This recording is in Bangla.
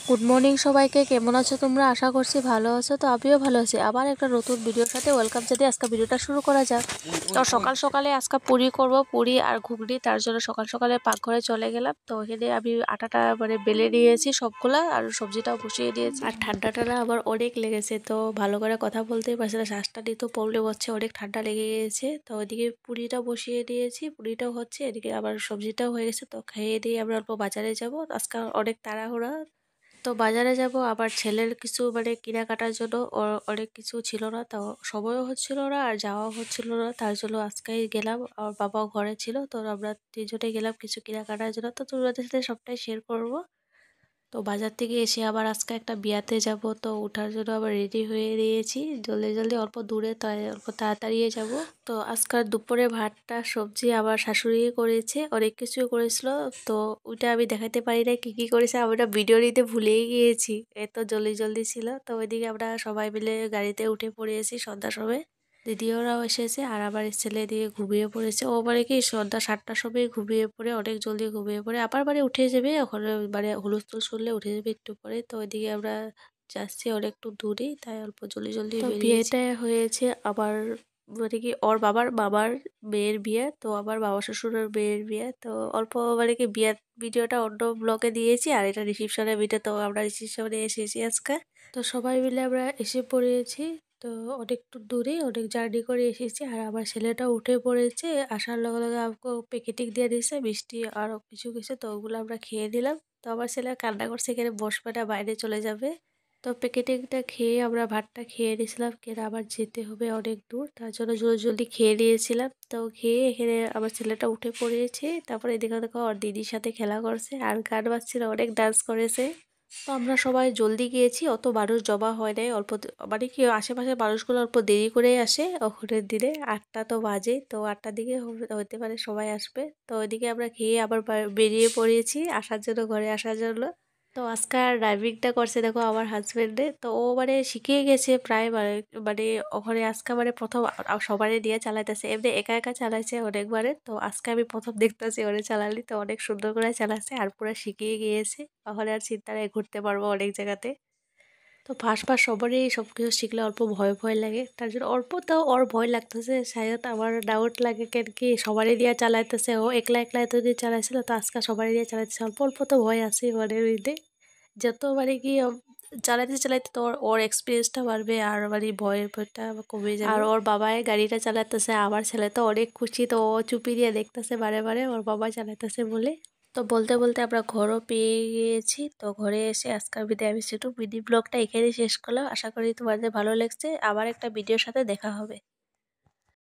গুড মর্নিং সবাইকে, কেমন আছো তোমরা? আশা করছি ভালো আছো। তো আমিও ভালো আছি। আবার একটা নতুন ভিডিওর সাথে ওয়েলকাম জানিয়ে আজকে ভিডিওটা শুরু করা যাক। তো সকাল সকালে আজকে পুরি করব, পুরি আর ঘুগনি। তার জন্য সকাল সকালে পাকঘরে চলে গেলাম। তো এখানে আমি আটাটা বেলে নিয়েছি সবগুলা, আর সবজিটাও বসিয়ে দিয়েছি। আর ঠান্ডাটা না আবার অনেক লেগেছে, তো ভালো করে কথা বলতেই পারছি না, শ্বাসটা নিতেও প্রবলেম হচ্ছে, অনেক ঠান্ডা লেগে গিয়েছে। তো ওইদিকে পুরিটা বসিয়ে দিয়েছি, পুরিটাও হচ্ছে, এদিকে আবার সবজিটাও হয়ে গেছে। তো খেয়ে দিয়ে আমরা অল্প বাজারে যাব, আজকে অনেক তাড়াহুড়া। তো বাজারে যাব, আবার ছেলের কিছু কেনাকাটার জন্য অনেক কিছু ছিল না, তো সময়ও হচ্ছিল না আর যাওয়াও হচ্ছিল না। তার জন্য আজকেই গেলাম, আমার বাবাও ঘরে ছিল, তো আমরা তিনজনে গেলাম কিছু কেনাকাটার জন্য। তো তোমাদের সাথে সবটাই শেয়ার করব। তো বাজার থেকে এসে আবার আজকে একটা বিয়াতে যাব, তো ওঠার জন্য আবার রেডি হয়ে দিয়েছি জলদি জলদি, অল্প দূরে, তাই অল্প তাড়াতাড়ি যাব। তো আজকাল দুপুরে ভাতটা সবজি আবার শাশুড়ি করেছে, অনেক কিছু করেছিল। তো ওইটা আমি দেখাতে পারি না কি কি করেছে, আমরা ভিডিও নিতে ভুলেই গিয়েছি, এত জলদি জলদি ছিল। তো ওইদিকে আমরা সবাই মিলে গাড়িতে উঠে পড়েছি সন্ধ্যার সময়। দিদিওরাও এসেছে, আর আবার ছেলে দিয়ে ঘুমিয়ে পড়েছে। ও কি সন্ধ্যা 7টার সময় ঘুমিয়ে পড়ে, অনেক জলদি ঘুমিয়ে পড়ে, আবার উঠে যাবে ওখানে, হুলস্থুল শুনলে উঠে যাবে একটু পরে। তো ওইদিকে আমরা যাচ্ছি অনেকটু দূরেই, তাই অল্প জলদি জলদি বিয়েটা হয়েছে আবার, কি ওর বাবার বাবার মেয়ের বিয়ে, তো আবার বাবা শ্বশুরের মেয়ের বিয়ে। তো অল্প কি বিয়ের ভিডিওটা অন্য ব্লগে দিয়েছি, আর এটা রিসিপশনের ভিডিও। তো আমরা রিসিপশনে এসেছি আজকে। তো সবাই মিলে আমরা এসে পড়েছি। তো অনেকটু দূরে, অনেক জার্নি করে এসেছি, আর আমার ছেলেটা উঠে পড়েছে। আসার লগে লগে আমাকে প্যাকেটিং দিয়ে দিয়েছে মিষ্টি আরও কিছু কিছু, তো ওগুলো আমরা খেয়ে নিলাম। তো আমার ছেলে কান্না করছে, এখানে বসবে না, বাইরে চলে যাবে। তো প্যাকেটিংটা খেয়ে আমরা ভাতটা খেয়ে নিয়েছিলাম, কেন আবার যেতে হবে অনেক দূর, তার জন্য জলদি জলদি খেয়ে নিয়েছিলাম। তো খেয়ে এখানে আমার ছেলেটা উঠে পড়েছে, তারপরে এদিকে দেখো ওর দিদির সাথে খেলা করছে আর গান বাজছিল, অনেক ডান্স করেছে। তো আমরা সবাই জলদি গিয়েছি, অত মানুষ জমা হয় নাই, অল্প কি আশেপাশের মানুষগুলো অল্প দেরি করেই আসে ওখানের দিনে। 8টা তো বাজে, তো 8টার দিকে হতে পারে সবাই আসবে। তো ওইদিকে আমরা খেয়ে আবার বেরিয়ে পড়েছি আসার জন্য, ঘরে আসার জন্য। তো আজকে ড্রাইভিংটা করছে দেখো আমার হাজবেন্ডে, তো ও শিখিয়ে গেছে প্রায়, ওখানে আজকে প্রথম সবারই দিয়ে চালাইতেছে, এমনি একা একা চালাইছে অনেকবারে। তো আজকে আমি প্রথম দেখতেছি ওরে চালালি, তো অনেক সুন্দর করে চালাচ্ছে আর পুরো শিখিয়ে গিয়েছে। তাহলে আর চিন্তা নেই, ঘুরতে পারবো অনেক জায়গাতে। তো ফার্স্ট ফার্স্ট সবারই সব কিছু শিখলে অল্প ভয় ভয় লাগে, তার জন্য অল্প, তাও ওর ভয় লাগতেছে শায়দ, আমার ডাউট লাগে কেন কি সবারই দিয়ে চালাইতেছে, ও একলা একলা এত দিয়ে চালাইছিল, তো আজকে সবারই দিয়ে চালাইতেছে, অল্প অল্প তো ভয় আছে মনের মধ্যে। যত কি চালাইতে চালাইতে তো ওর এক্সপিরিয়েন্সটা বাড়বে, আর ভয়ের ভয়টা কমে যাবে। আর ওর বাবাই গাড়িটা চালাতেছে, আমার ছেলে তো অনেক খুশি, তো ও চুপি দিয়ে দেখতেছে বারে বারে ওর বাবা চালাইতেছে বলে। তো বলতে বলতে আমরা ঘরও পেয়ে গিয়েছি। তো ঘরে এসে আজকের ভিডিও আমি মিনি ব্লগটা এখানেই শেষ করলাম। আশা করি তোমাদের ভালো লাগছে। আবার একটা ভিডিওর সাথে দেখা হবে।